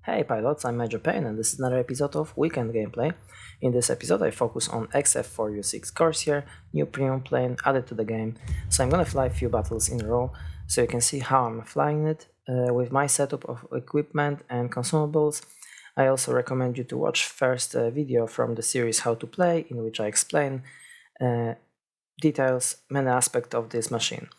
Hey pilots, I'm Major Payne and this is another episode of Weekend Gameplay. In this episode I focus on XF4U-6 Corsair, new premium plane added to the game. So I'm gonna fly a few battles in a row so you can see how I'm flying it with my setup of equipment and consumables. I also recommend you to watch first a video from the series How to Play, in which I explain details, many aspects of this machine.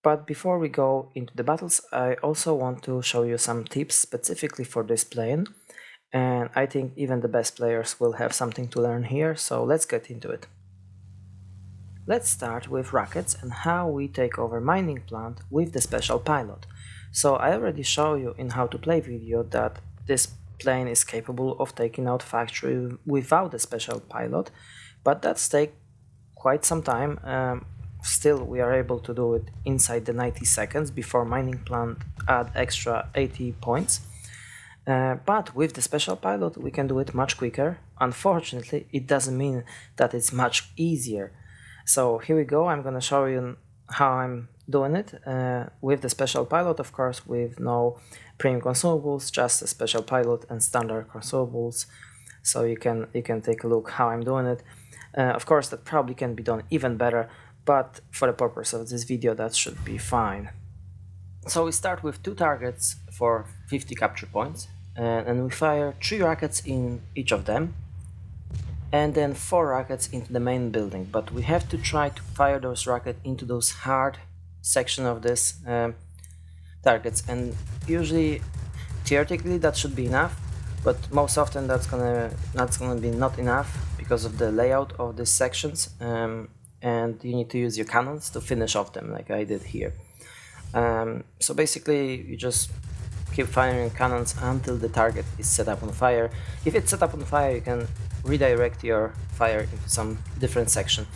But before we go into the battles, I also want to show you some tips specifically for this plane, and I think even the best players will have something to learn here, so let's get into it. Let's start with rockets and how we take over mining plant with the special pilot. So I already showed you in How to Play video that this plane is capable of taking out factory without a special pilot, but that's take quite some time. Still, we are able to do it inside the 90 seconds before mining plant add extra 80 points. But with the special pilot, we can do it much quicker. Unfortunately, it doesn't mean that it's much easier. So here we go. I'm gonna show you how I'm doing it with the special pilot, of course, with no premium consumables, just a special pilot and standard consumables. So you can take a look how I'm doing it. Of course, that probably can be done even better, but for the purpose of this video that should be fine. So we start with 2 targets for 50 capture points, and we fire 3 rockets in each of them, and then 4 rockets into the main building, but we have to try to fire those rockets into those hard section of this targets, and usually theoretically that should be enough, but most often that's gonna be not enough because of the layout of these sections. And you need to use your cannons to finish off them like I did here. So basically you just keep firing cannons until the target is set up on fire. If it's set up on fire, you can redirect your fire into some different section,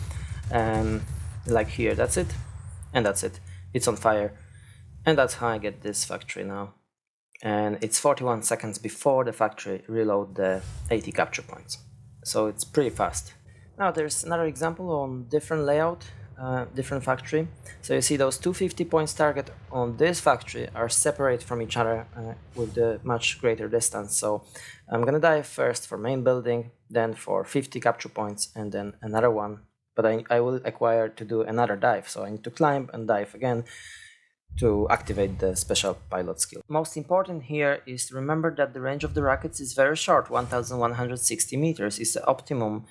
like here. That's it, and that's it. It's on fire, and that's how I get this factory now. And it's 41 seconds before the factory reload the 80 capture points, so it's pretty fast. Now there's another example on different layout, different factory. So you see those 250 points target on this factory are separate from each other with the much greater distance. So I'm gonna dive first for main building, then for 50 capture points, and then another one. But I will acquire to do another dive, so I need to climb and dive again to activate the special pilot skill. Most important here is to remember that the range of the rockets is very short. 1160 meters is the optimum,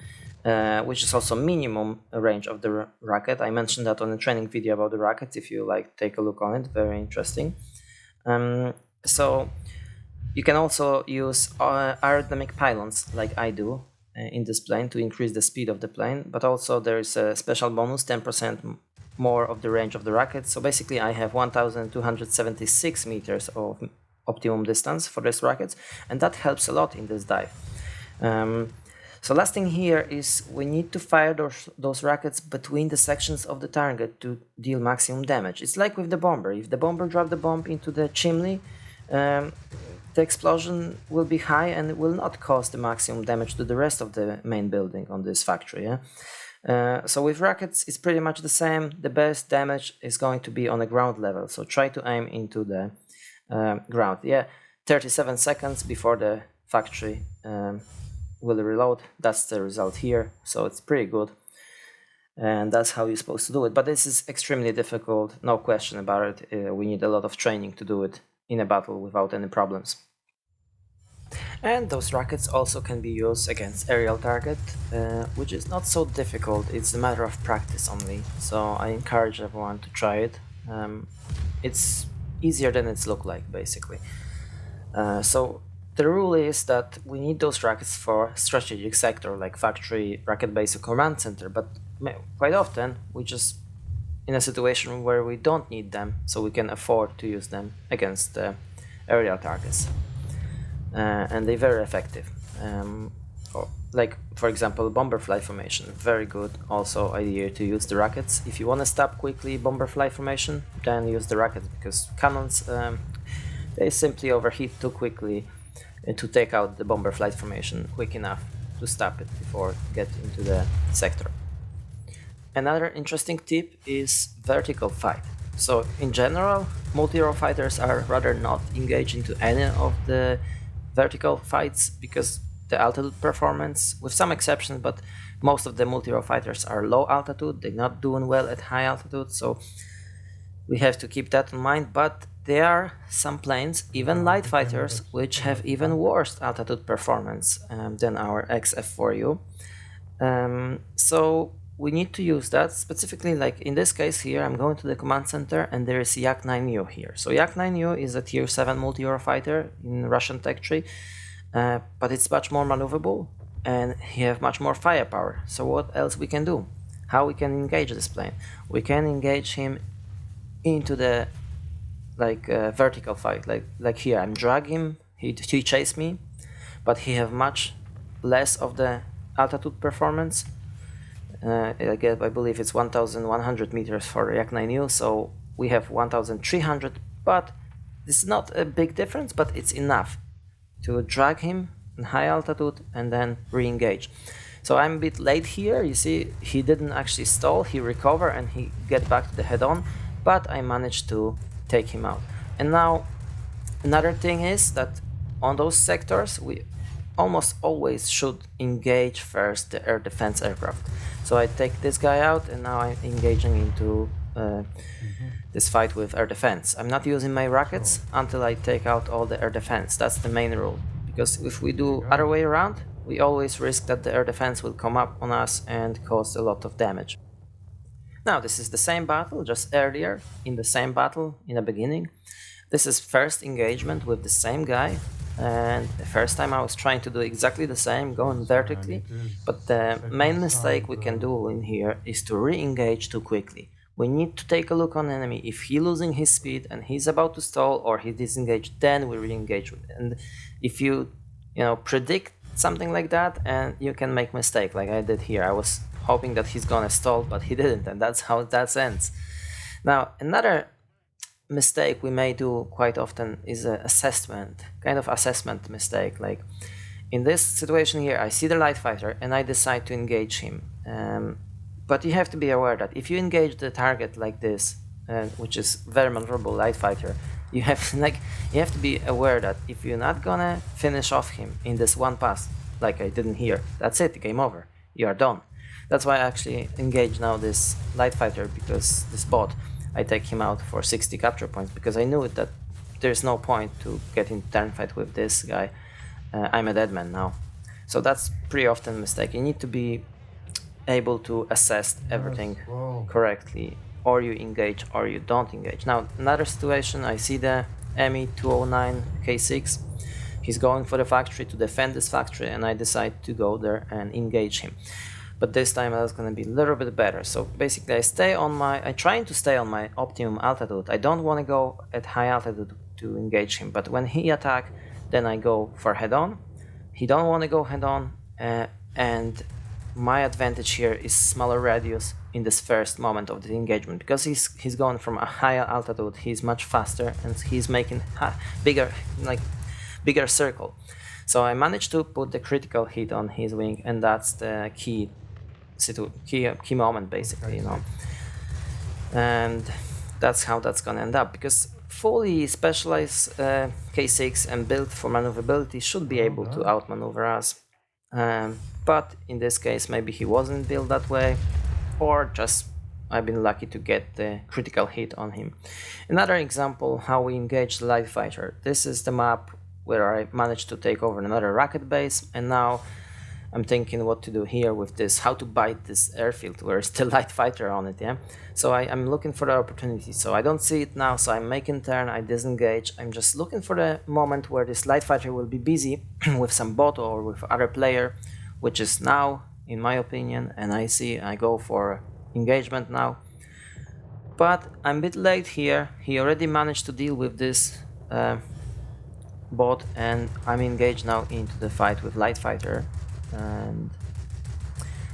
which is also minimum range of the rocket. I mentioned that on a training video about the rockets. If you like, take a look on it, very interesting. So you can also use aerodynamic pylons like I do in this plane to increase the speed of the plane, but also there is a special bonus, 10% more of the range of the rocket. So basically I have 1276 meters of optimum distance for this rocket, and that helps a lot in this dive. So last thing here is we need to fire those rockets between the sections of the target to deal maximum damage. It's like with the bomber. If the bomber drops the bomb into the chimney, the explosion will be high and it will not cause the maximum damage to the rest of the main building on this factory. Yeah? So with rockets it's pretty much the same. The best damage is going to be on the ground level, so try to aim into the ground. Yeah, 37 seconds before the factory will reload. That's the result here, so it's pretty good, and that's how you're supposed to do it. But this is extremely difficult, no question about it. We need a lot of training to do it in a battle without any problems. And those rockets also can be used against aerial target, which is not so difficult. It's a matter of practice only, so I encourage everyone to try it. It's easier than it's look like, basically. So the rule is that we need those rockets for strategic sector like factory, rocket base, or command center, but quite often we just in a situation where we don't need them, so we can afford to use them against aerial targets, and they're very effective. Like for example, bomber fly formation, very good also idea to use the rockets. If you want to stop quickly bomber fly formation, then use the rockets, because cannons they simply overheat too quickly to take out the bomber flight formation quick enough to stop it before get into the sector. Another interesting tip is vertical fight. So in general, multirole fighters are rather not engaged into any of the vertical fights because the altitude performance, with some exceptions, but most of the multirole fighters are low altitude, they're not doing well at high altitude, so we have to keep that in mind. But there are some planes, even light fighters, which have even worse altitude performance than our XF4U. So we need to use that specifically, like in this case here, I'm going to the command center and there is Yak-9U here. So Yak-9U is a tier 7 multi-euro fighter in Russian tech tree, but it's much more maneuverable and he have much more firepower. So what else we can do? How we can engage this plane? We can engage him into the vertical fight, like here I'm drag him, he chase me, but he have much less of the altitude performance. I believe it's 1100 meters for Yak-9U, so we have 1300, but this is not a big difference, but it's enough to drag him in high altitude and then re-engage. So I'm a bit late here, you see he didn't actually stall, he recover and he get back to the head-on, but I managed to take him out. And now another thing is that on those sectors we almost always should engage first the air defense aircraft. So I take this guy out and now I'm engaging into this fight with air defense. I'm not using my rockets until I take out all the air defense. That's the main rule, because if we do other way around, we always risk that the air defense will come up on us and cause a lot of damage. Now this is the same battle, just earlier in the same battle in the beginning. This is first engagement with the same guy, and the first time I was trying to do exactly the same, going vertically, but the main mistake we can do in here is to re-engage too quickly. We need to take a look on enemy. If he's losing his speed and he's about to stall or he disengaged, then we re-engage. And if you predict something like that, and you can make mistake like I did here. I was hoping that he's gonna stall, but he didn't, and that's how that ends. Now another mistake we may do quite often is an assessment mistake. Like in this situation here, I see the light fighter and I decide to engage him. But you have to be aware that if you engage the target like this, which is very maneuverable light fighter, you have to be aware that if you're not gonna finish off him in this one pass, like I didn't here, that's it, game over, you are done. That's why I actually engage now this light fighter, because this bot, I take him out for 60 capture points, because I knew that there's no point to get in turn fight with this guy. I'm a dead man now. So that's pretty often a mistake. You need to be able to assess everything correctly, or you engage or you don't engage. Now another situation, I see the ME-209 K6, he's going for the factory to defend this factory, and I decide to go there and engage him. But this time that's gonna be a little bit better. So basically I trying to stay on my optimum altitude. I don't want to go at high altitude to engage him, but when he attack, then I go for head-on. He don't want to go head-on, and my advantage here is smaller radius in this first moment of the engagement, because he's going from a higher altitude, he's much faster and he's making bigger circle. So I managed to put the critical hit on his wing, and that's the key moment basically, and that's how that's gonna end up, because fully specialized K6 and built for maneuverability should be able to outmaneuver us. But in this case maybe he wasn't built that way, or just I've been lucky to get the critical hit on him. Another example how we engage the light fighter. This is the map where I managed to take over another rocket base, and now I'm thinking what to do here with this, how to bite this airfield where it's the light fighter on it, yeah? So I'm looking for the opportunity, so I don't see it now, so I'm making turn, I disengage, I'm just looking for the moment where this light fighter will be busy with some bot or with other player, which is now, in my opinion, and I go for engagement now. But I'm a bit late here, he already managed to deal with this bot, and I'm engaged now into the fight with light fighter. And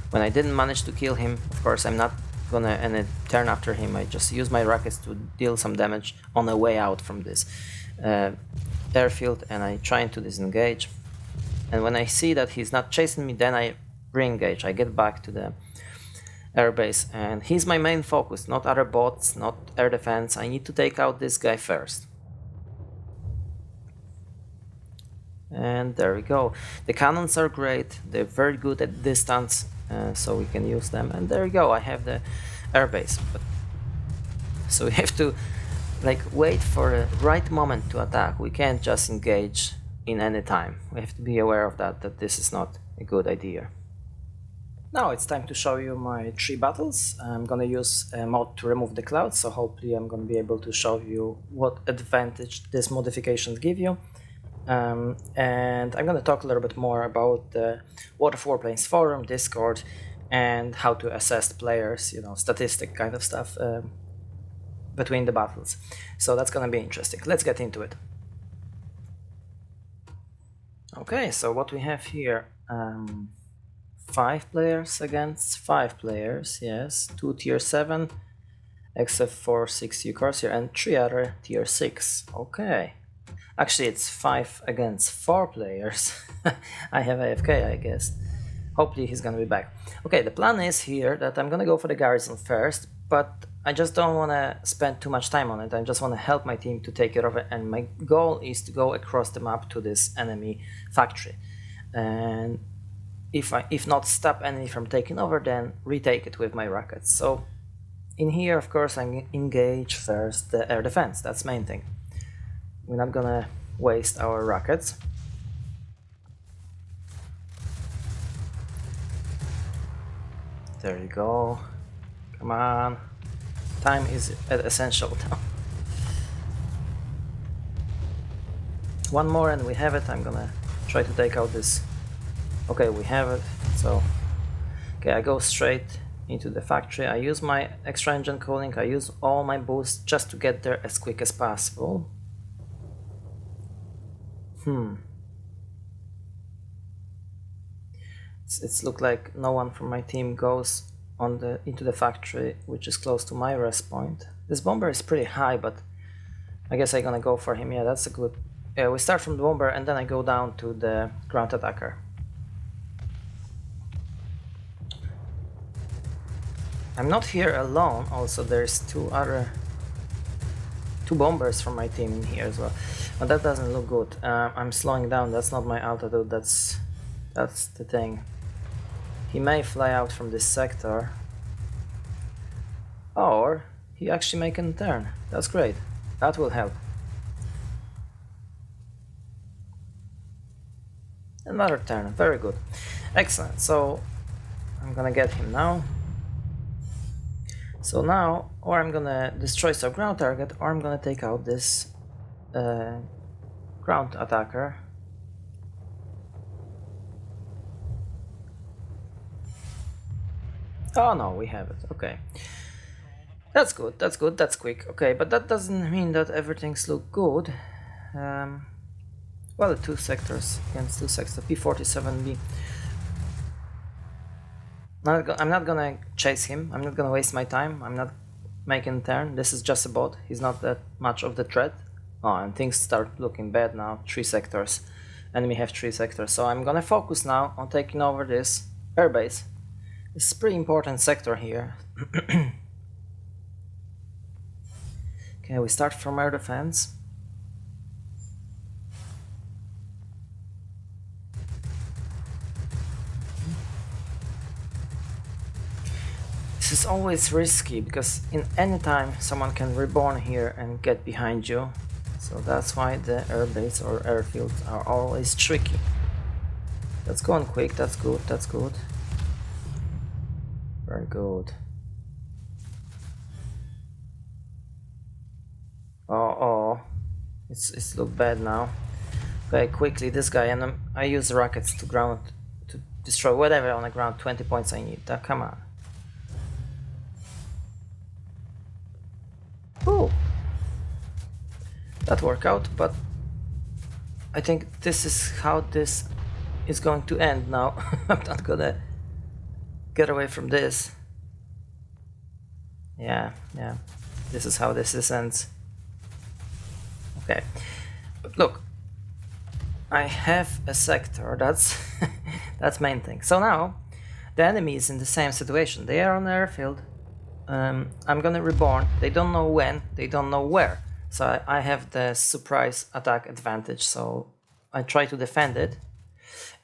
when I didn't manage to kill him, of course I'm not gonna end turn after him, I just use my rockets to deal some damage on the way out from this airfield, and I try to disengage. And when I see that he's not chasing me, then I re-engage, I get back to the airbase, and he's my main focus, not other bots, not air defense. I need to take out this guy first. And there we go. The cannons are great, they're very good at distance, so we can use them. And there we go, I have the airbase. So we have to like wait for the right moment to attack. We can't just engage in any time. We have to be aware of that this is not a good idea. Now it's time to show you my 3 battles. I'm gonna use a mod to remove the clouds, so hopefully I'm gonna be able to show you what advantage these modifications give you. And I'm gonna talk a little bit more about the Warplanes forum, Discord, and how to assess players, you know, statistic kind of stuff between the battles. So that's gonna be interesting. Let's get into it. Okay, so what we have here, 5 players against 5 players, yes, 2 tier 7, XF4U-6 Corsair, and 3 other tier 6. Okay. Actually, it's 5 against 4 players. I have AFK, I guess. Hopefully he's gonna be back. Okay, the plan is here that I'm gonna go for the garrison first, but I just don't wanna spend too much time on it. I just wanna help my team to take care of it, and my goal is to go across the map to this enemy factory. And if not stop enemy from taking over, then retake it with my rockets. So in here, of course, I engage first the air defense. That's the main thing. We're not gonna waste our rockets. There you go. Come on. Time is essential now. One more and we have it. I'm gonna try to take out this. Okay, we have it. So, okay, I go straight into the factory. I use my extra engine cooling. I use all my boosts just to get there as quick as possible. It's look like no one from my team goes into the factory, which is close to my rest point. This bomber is pretty high, but I guess I'm gonna go for him. Yeah, that's a good. Yeah, we start from the bomber and then I go down to the ground attacker. I'm not here alone. Also, there's 2 bombers from my team in here as well, but that doesn't look good. I'm slowing down. That's not my altitude. That's the thing. He may fly out from this sector, or he actually make a turn. That's great. That will help. Another turn. Very good. Excellent. So I'm gonna get him now. So now, or I'm gonna destroy some ground target, or I'm gonna take out this ground attacker. Oh no, we have it. Okay. That's good, that's good, that's quick. Okay, but that doesn't mean that everything's look good. Well, 2 sectors against 2 sectors, P47B. I'm not gonna chase him, I'm not gonna waste my time, I'm not making a turn. This is just a bot, he's not that much of the threat. Oh, and things start looking bad now. 3 sectors. Enemy have 3 sectors, so I'm gonna focus now on taking over this airbase. It's a pretty important sector here. Okay, we start from air defense. This is always risky because in any time someone can reborn here and get behind you. So that's why the airbase or airfields are always tricky. That's going quick, that's good, that's good. Very good. Oh, it's look bad now. Okay, quickly, this guy, and I use rockets to ground, to destroy whatever on the ground. 20 points I need. Come on. Ooh. That worked out, but I think this is how this is going to end now. I'm not gonna get away from this. Yeah, this is how this ends. Okay, but look, I have a sector, that's that's main thing. So now the enemy is in the same situation. They are on the airfield. I'm gonna reborn. They don't know when, they don't know where. So I have the surprise attack advantage, so I try to defend it.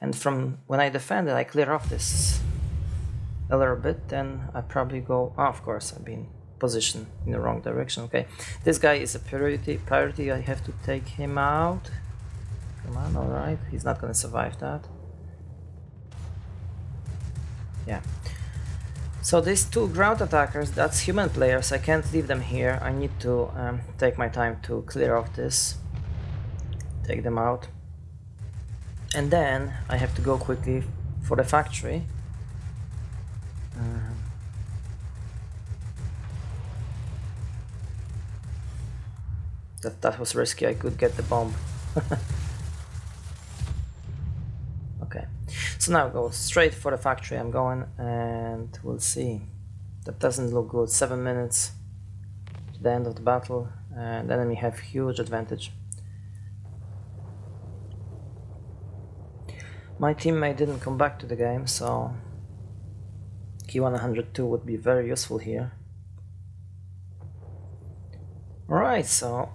And from when I defend it, I clear off this a little bit, then I probably go... Oh, of course, I've been positioned in the wrong direction. Okay, this guy is a priority. I have to take him out. Come on, alright, he's not gonna survive that. Yeah. So these two ground attackers, that's human players, I can't leave them here. I need to take my time to clear off this. Take them out. And then I have to go quickly for the factory. That was risky, I could get the bomb. Okay, so now go straight for the factory. I'm going, and we'll see. That doesn't look good. 7 minutes to the end of the battle, and the enemy have huge advantage. My teammate didn't come back to the game, so Key-102 would be very useful here. Alright, so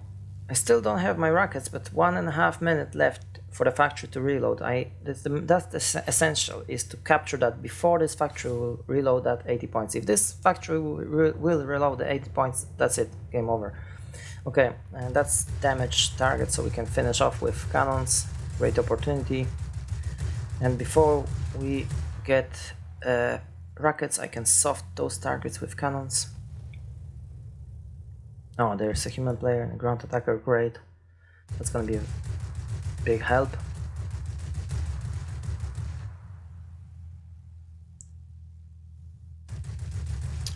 I still don't have my rockets, but 1.5 minutes left for the factory to reload. That's essential, is to capture that before this factory will reload that 80 points. If this factory will reload the 80 points, that's it, game over. Okay, and that's damage target, so we can finish off with cannons. Great opportunity. And before we get rockets, I can soft those targets with cannons. Oh, there's a human player and a ground attacker, great. That's gonna be a big help.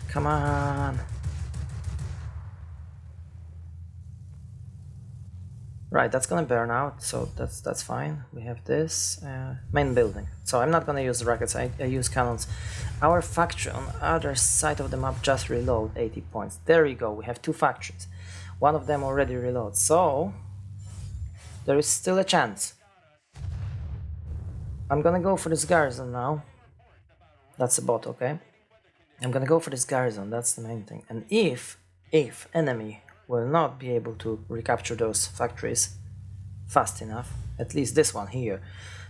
Come on. Right, that's gonna burn out, so that's fine. We have this main building. So I'm not gonna use the rockets, I use cannons. Our factory on the other side of the map just reload 80 points. There you go, we have two factories. One of them already reloads, so there is still a chance. I'm gonna go for this garrison now. That's a bot, okay? I'm gonna go for this garrison, that's the main thing. And if enemy will not be able to recapture those factories fast enough, at least this one here,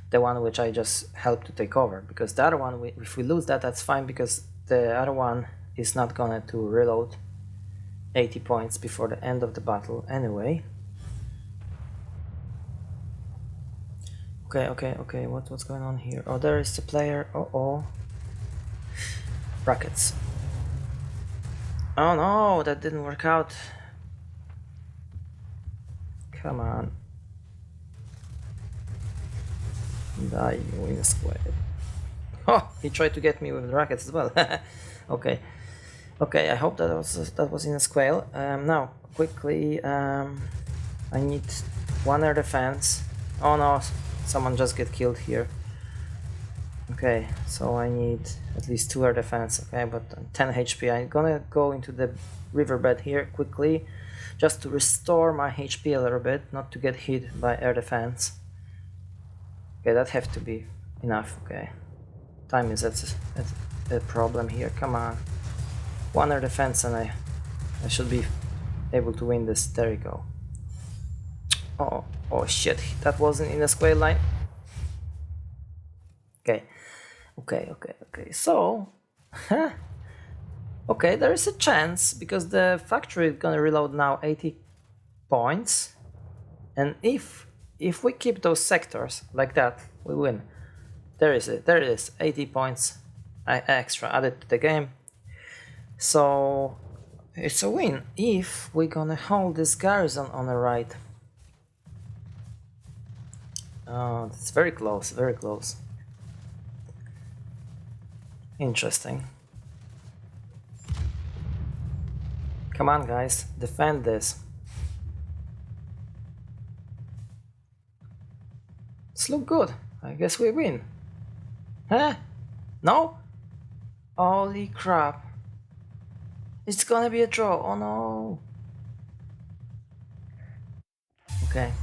the one which I just helped to take over, because the other one, if we lose that, that's fine, because the other one is not gonna to reload 80 points before the end of the battle anyway. Okay, what's going on here? Oh, there is the player. Rockets. Oh no, that didn't work out. Come on. Die, you win a square. Oh, he tried to get me with the rockets as well. Okay, I hope that was in a square. Now, quickly, I need one air defense. Oh no, someone just get killed here. Okay, so I need at least 2 air defense. Okay, but 10 HP. I'm gonna go into the riverbed here quickly, just to restore my HP a little bit, not to get hit by air defense. Okay, that have to be enough. Okay, time is a problem here. Come on, 1 air defense and I should be able to win this. There you go. Oh shit, that wasn't in a square line. Okay, so okay, there is a chance, because the factory is gonna reload now 80 points, and if we keep those sectors like that, we win. There it is, 80 points extra added to the game, so it's a win if we're gonna hold this garrison on the right. Oh, it's very close, very close. Interesting. Come on, guys, defend this. This look good. I guess we win. Huh? No? Holy crap. It's gonna be a draw. Oh no. Okay.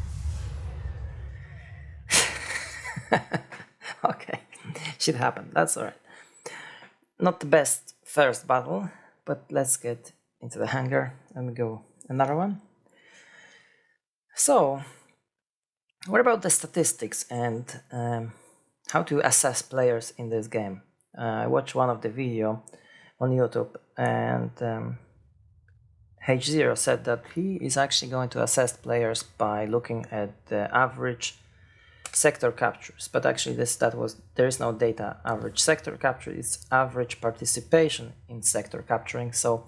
Okay. Shit happened. That's alright. Not the best first battle, but let's get into the hangar and go another one. So, what about the statistics and how to assess players in this game? I watched one of the video on YouTube, and H0 said that he is actually going to assess players by looking at the average sector captures, but actually there is no data average sector capture, it's average participation in sector capturing. So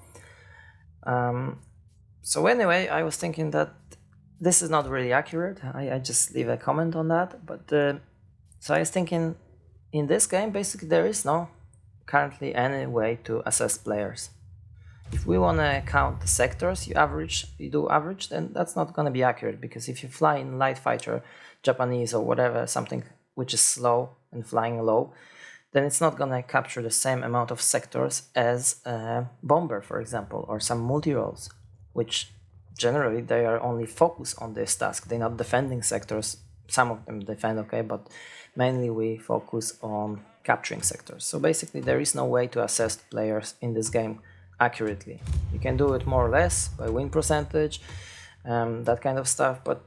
anyway, I was thinking that this is not really accurate. I just leave a comment on that, but so I was thinking, in this game basically there is no currently any way to assess players. If we want to count the sectors, you do average, then that's not going to be accurate, because if you fly in light fighter, Japanese or whatever, something which is slow and flying low, then it's not going to capture the same amount of sectors as a bomber, for example, or some multiroles, which generally they are only focused on this task. They're not defending sectors. Some of them defend, okay, but mainly we focus on capturing sectors. So basically there is no way to assess players in this game accurately. You can do it more or less by win percentage, that kind of stuff, but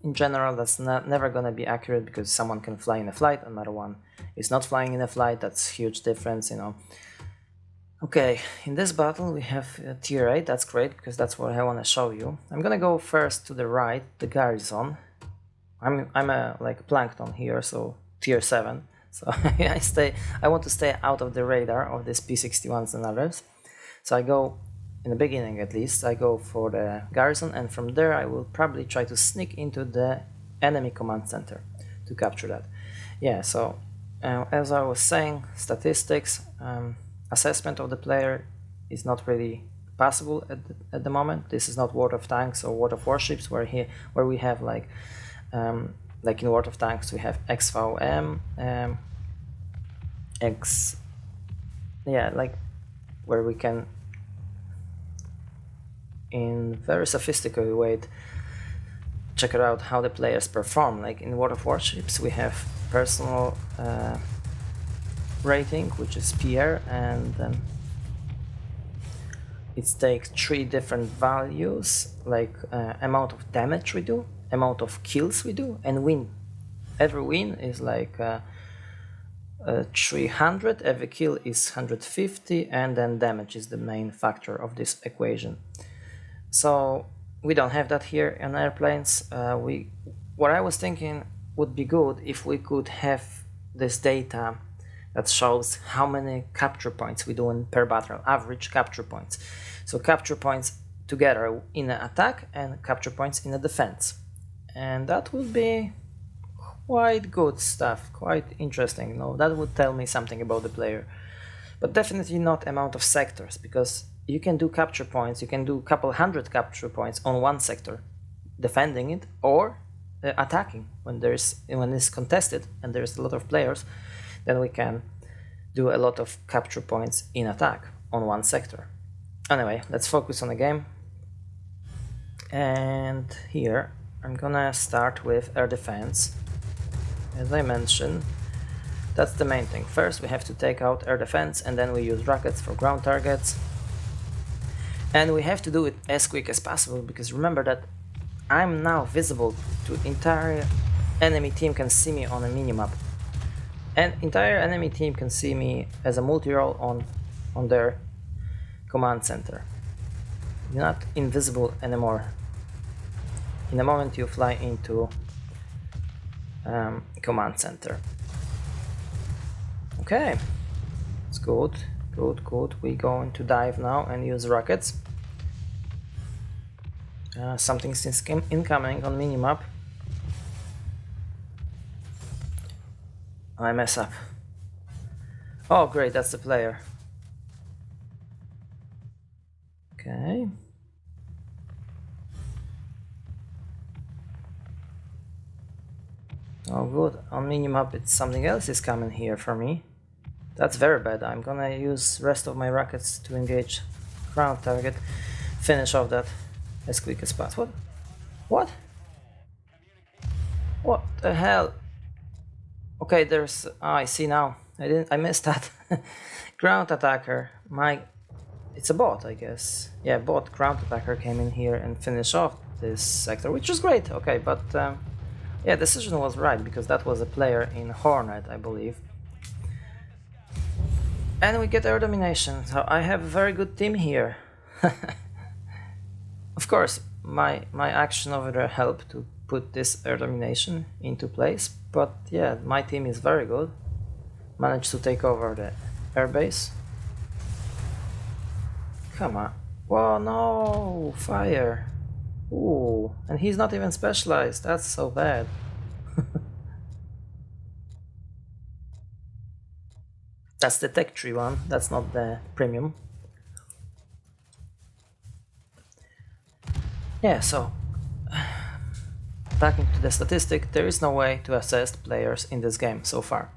in general that's never gonna be accurate, because someone can fly in a flight, another one is not flying in a flight. That's a huge difference, you know. Okay, in this battle we have tier 8, that's great, because that's what I want to show you. I'm gonna go first to the right, the garrison. I'm like plankton here, so tier 7. So I want to stay out of the radar of these P-61s and others. So I go, in the beginning at least, I go for the garrison, and from there I will probably try to sneak into the enemy command center to capture that. Yeah, so as I was saying, statistics, assessment of the player is not really possible at the moment. This is not World of Tanks or World of Warships, where we have like in World of Tanks we have XVM, where we can in very sophisticated way check out how the players perform. Like in World of Warships we have personal rating, which is PR, and it takes 3 different values, like amount of damage we do, amount of kills we do, and win. Every win is like 300, every kill is 150, and then damage is the main factor of this equation. So we don't have that here in airplanes. What I was thinking would be good if we could have this data that shows how many capture points we do in per battle, average capture points. So capture points together in an attack and capture points in a defense. And that would be quite good stuff, quite interesting. You know, that would tell me something about the player. But definitely not amount of sectors, because you can do capture points, you can do a couple hundred capture points on one sector, defending it, or attacking when it's contested and there's a lot of players. Then we can do a lot of capture points in attack on one sector. Anyway, let's focus on the game. And here I'm gonna start with air defense. As I mentioned, that's the main thing. First we have to take out air defense, and then we use rockets for ground targets. And we have to do it as quick as possible, because remember that I'm now visible to entire enemy team can see me on a minimap. And entire enemy team can see me as a multi-role on their command center. You're not invisible anymore. In the moment you fly into command center. Okay, it's good. We're going to dive now and use rockets. Something's incoming on minimap. I mess up. Oh great, that's the player. Okay. Oh good, on minimap it's something else is coming here for me. That's very bad. I'm gonna use rest of my rockets to engage ground target, finish off that as quick as possible. What? What the hell? Okay, there's... I see now. I missed that. Ground attacker. It's a bot, I guess. Yeah, bot ground attacker came in here and finished off this sector, which was great. Okay, but yeah, decision was right because that was a player in Hornet, I believe. And we get air domination, so I have a very good team here. Of course, my action over there helped to put this air domination into place, but yeah, my team is very good. Managed to take over the airbase. Come on. Whoa, no! Fire! Ooh, and he's not even specialized, that's so bad. That's the tech tree one, that's not the premium. Yeah, so back into the statistic, there is no way to assess players in this game so far.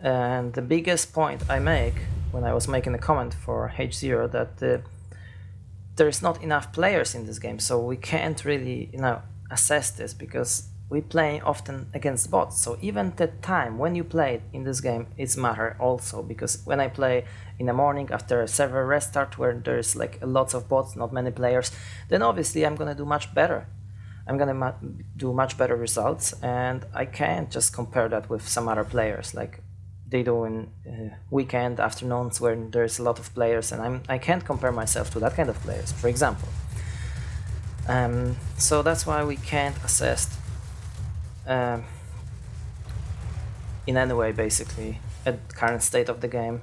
And the biggest point I make when I was making a comment for H0 that there is not enough players in this game, so we can't really, assess this because we play often against bots. So even the time when you play in this game is matter also, because when I play in the morning after a server restart where there's like lots of bots, not many players, then obviously I'm gonna do much better. I'm gonna do much better results, and I can't just compare that with some other players like they do in weekend afternoons when there's a lot of players, and I can't compare myself to that kind of players, for example. So that's why we can't assess in any way, basically, at the current state of the game.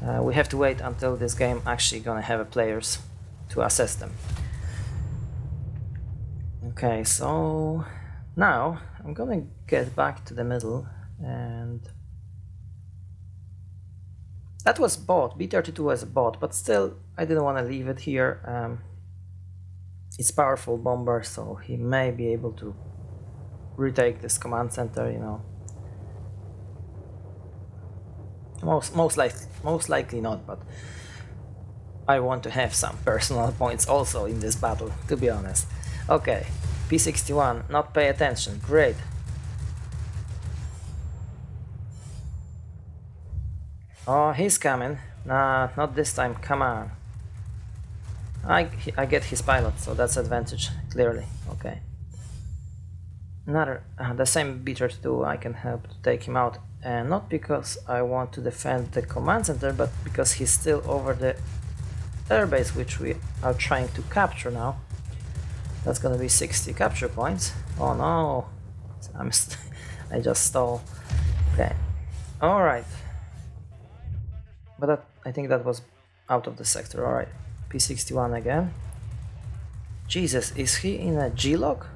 We have to wait until this game actually gonna have players to assess them. Okay, so now I'm gonna get back to the middle, and that was bot. B32 was a bot, but still I didn't want to leave it here. It's powerful bomber, so he may be able to retake this command center, most likely not, but I want to have some personal points also in this battle, to be honest. Okay, P61, not pay attention, great. Oh, he's coming. Nah, not this time, come on. I get his pilot, so that's advantage, clearly, okay. The same B32, I can help to take him out, and not because I want to defend the command center, but because he's still over the airbase, which we are trying to capture now. That's gonna be 60 capture points. Oh no, I just stole. Okay, alright. But I think that was out of the sector, alright. P61 again. Jesus, is he in a G-lock?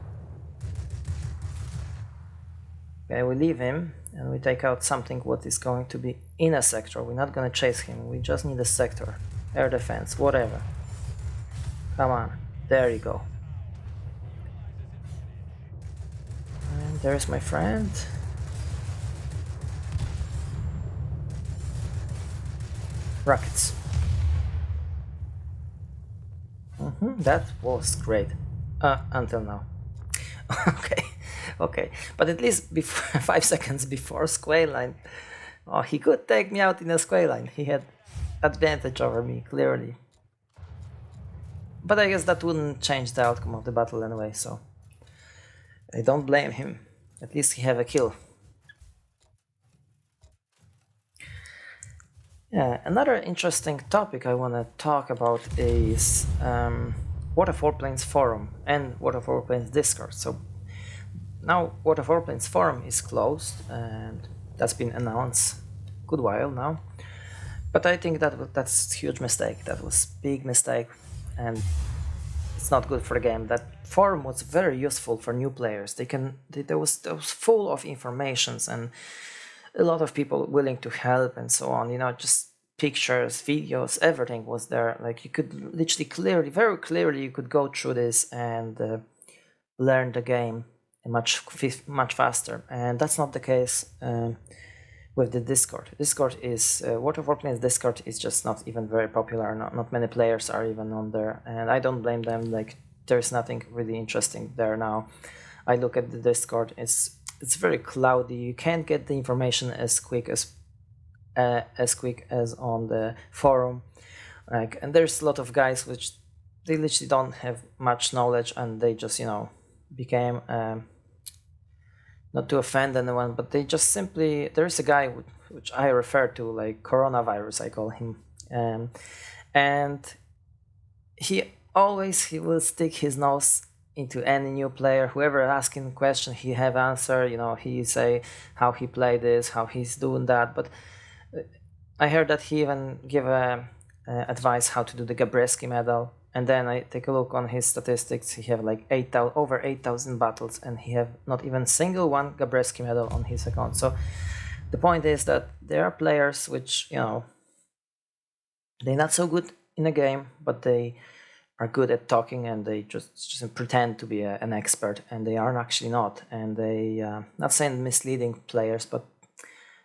Okay, we leave him and we take out something what is going to be in a sector. We're not gonna chase him, we just need a sector. Air defense, whatever. Come on, there you go. And there's my friend. Rockets. That was great. Until now. Okay, but at least before 5 seconds before square line, oh, he could take me out in a square line. He had advantage over me, clearly. But I guess that wouldn't change the outcome of the battle anyway, so I don't blame him. At least he had a kill. Yeah, another interesting topic I want to talk about is World of Warplanes forum and World of Warplanes Discord. So now World of Warplanes forum is closed, and that's been announced a good while now. But I think that's a huge mistake. That was a big mistake, and it's not good for the game. That forum was very useful for new players. There was full of informations and a lot of people willing to help and so on, just pictures, videos, everything was there. Like you could literally very clearly you could go through this and learn the game much faster, and that's not the case with the Discord. Discord is World of Warplanes Discord is just not even very popular. Not many players are even on there, and I don't blame them. Like there's nothing really interesting there now. I look at the Discord, it's very cloudy. You can't get the information as quick as as quick as on the forum. Like, and there's a lot of guys which they literally don't have much knowledge, and they just, you know, became not to offend anyone, but they just simply, there's a guy which I refer to like coronavirus, I call him, and he will stick his nose into any new player. Whoever asking question, he have answer. You know, he say how he play this, how he's doing that. But I heard that he even give advice how to do the Gabreski medal. And then I take a look on his statistics. He have like over 8,000 battles, and he have not even single one Gabreski medal on his account. So the point is that there are players which, you know, they're not so good in a game, but they are good at talking, and they just pretend to be an expert, and they are actually not. And they not saying misleading players, but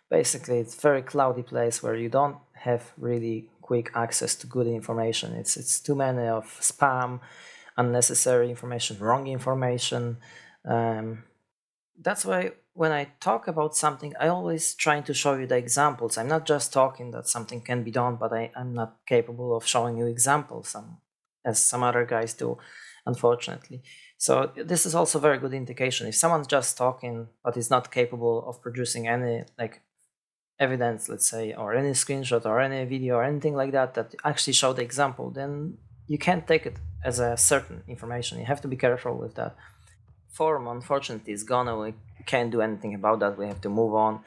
basically it's very cloudy place where you don't have really quick access to good information. It's too many of spam, unnecessary information, wrong information. That's why when I talk about something, I always trying to show you the examples. I'm not just talking that something can be done, but I'm not capable of showing you examples, as some other guys do, unfortunately. So this is also a very good indication. If someone's just talking but is not capable of producing any like evidence, let's say, or any screenshot or any video or anything like that that actually show the example, then you can't take it as a certain information. You have to be careful with that. Forum, unfortunately, is gone. We can't do anything about that. We have to move on.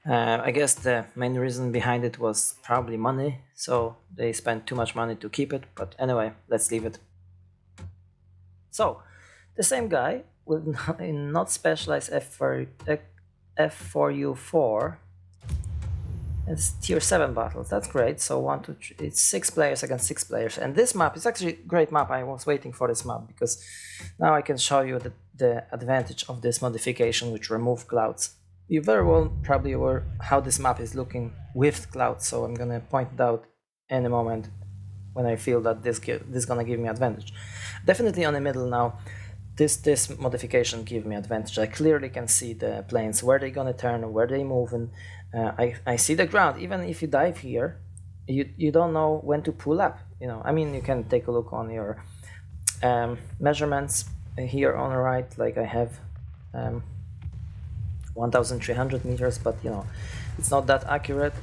I guess the main reason behind it was probably money, so they spent too much money to keep it, but anyway, let's leave it. So, the same guy with not specialized F4U-4 it's tier 7 battles. That's great. So 1, 2, 3, it's 6 players against 6 players. And this map is actually a great map. I was waiting for this map because now I can show you the advantage of this modification, which remove clouds. You very well probably aware how this map is looking with clouds, so I'm gonna point it out any moment when I feel that this gonna give me advantage. Definitely on the middle now. This modification give me advantage. I clearly can see the planes, where they're gonna turn, where they moving. I see the ground. Even if you dive here, you don't know when to pull up. You know, I mean, you can take a look on your measurements here on the right. Like I have 1,300 meters, but you know, it's not that accurate.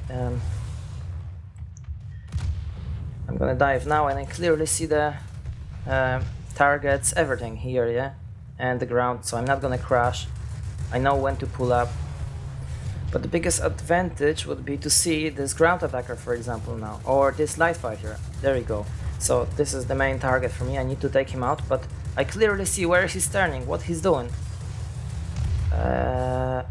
I'm gonna dive now, and I clearly see the targets, everything here, yeah, and the ground, so I'm not gonna crash. I know when to pull up. But the biggest advantage would be to see this ground attacker, for example, now, or this light fighter. There you go. So this is the main target for me. I need to take him out, but I clearly see where he's turning, what he's doing.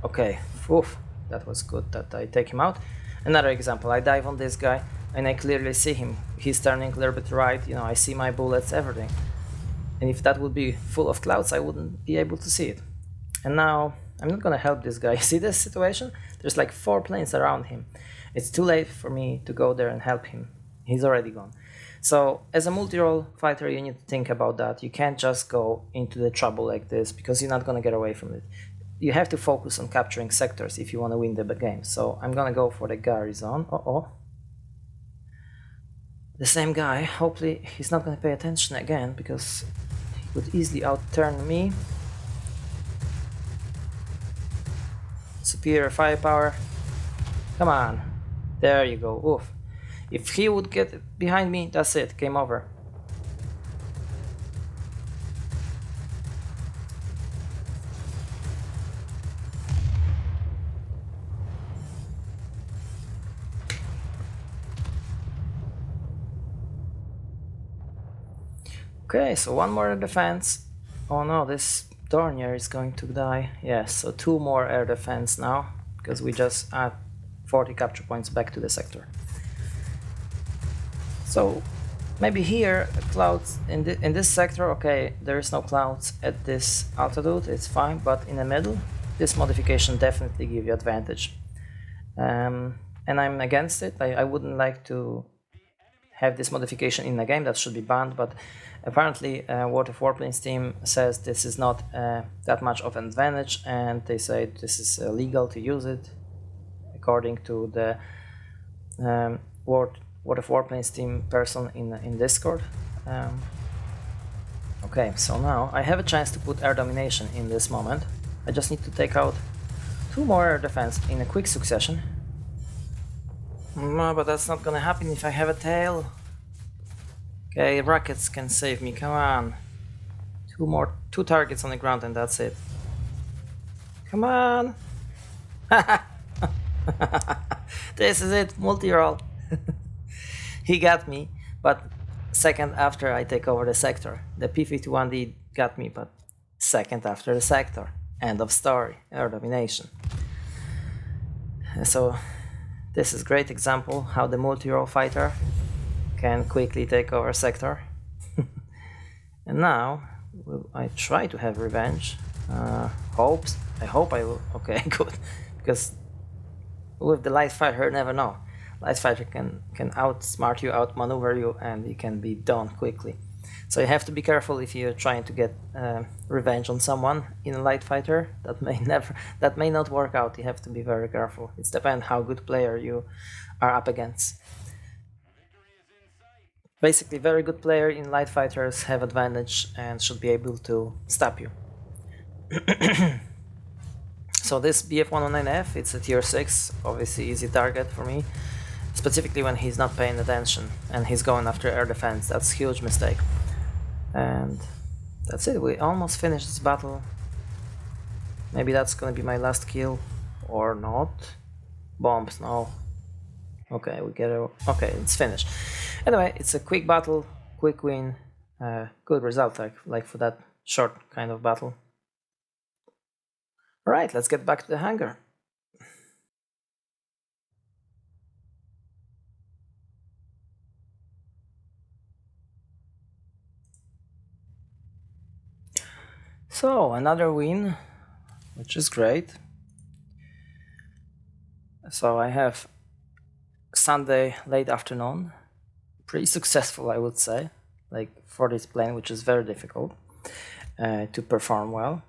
Okay, oof, that was good that I take him out. Another example, I dive on this guy, and I clearly see him. He's turning a little bit right, you know, I see my bullets, everything. And if that would be full of clouds, I wouldn't be able to see it. And now, I'm not gonna help this guy. See this situation? There's like 4 planes around him. It's too late for me to go there and help him. He's already gone. So, as a multi-role fighter, you need to think about that. You can't just go into the trouble like this, because you're not gonna get away from it. You have to focus on capturing sectors if you want to win the game. So, I'm gonna go for the garrison. The same guy. Hopefully, he's not gonna pay attention again, because he could easily outturn me. Superior firepower. Come on. There you go. Oof. If he would get behind me, that's it. Game over. Okay, so one more defense. Oh no, this Dornier is going to die. Yes, so 2 more air defense now, because we just add 40 capture points back to the sector. So maybe here clouds in this sector, okay, there is no clouds at this altitude, it's fine, but in the middle, this modification definitely give you advantage. And I'm against it. I wouldn't like to have this modification in the game. That should be banned, but apparently World of Warplanes team says this is not that much of an advantage, and they say this is illegal to use it according to the World of Warplanes team person in Discord. Okay, so now I have a chance to put air domination in this moment. I just need to take out 2 more air defense in a quick succession. No, but that's not gonna happen if I have a tail. Okay, rockets can save me, come on. 2 targets on the ground and that's it. Come on! This is it, multirole. He got me, but second after I take over the sector. The P-51D got me, but second after the sector. End of story, air domination. So this is a great example how the multirole fighter can quickly take over a sector. And now I try to have revenge. I hope I will. Okay, good, because with the light fighter, never know. Light fighter can outsmart you, outmaneuver you, and you can be done quickly. So you have to be careful if you're trying to get revenge on someone in a light fighter. That may not work out. You have to be very careful. It depends how good player you are up against. Basically, very good player in light fighters have advantage and should be able to stop you. So this BF-109F, it's a tier 6, obviously easy target for me, specifically when he's not paying attention and he's going after air defense. That's a huge mistake. And that's it, we almost finished this battle. Maybe that's gonna be my last kill, or not. Bombs, no. Okay, we get it. Okay, it's finished. Anyway, it's a quick battle, quick win, good result, like for that short kind of battle. Alright, let's get back to the hangar. So, another win, which is great. So I have Sunday late afternoon, pretty successful I would say, like for this plane, which is very difficult to perform well.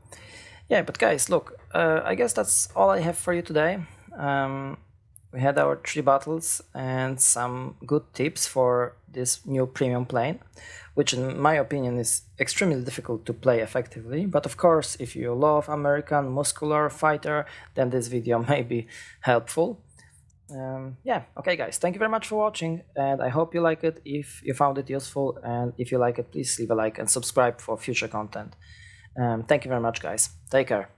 Yeah, but guys, look, I guess that's all I have for you today. We had our 3 battles and some good tips for this new premium plane, which in my opinion is extremely difficult to play effectively. But of course, if you love American muscular fighter, then this video may be helpful. Yeah, okay guys, thank you very much for watching, and I hope you like it. If you found it useful, and if you like it, please leave a like and subscribe for future content. Thank you very much guys, take care.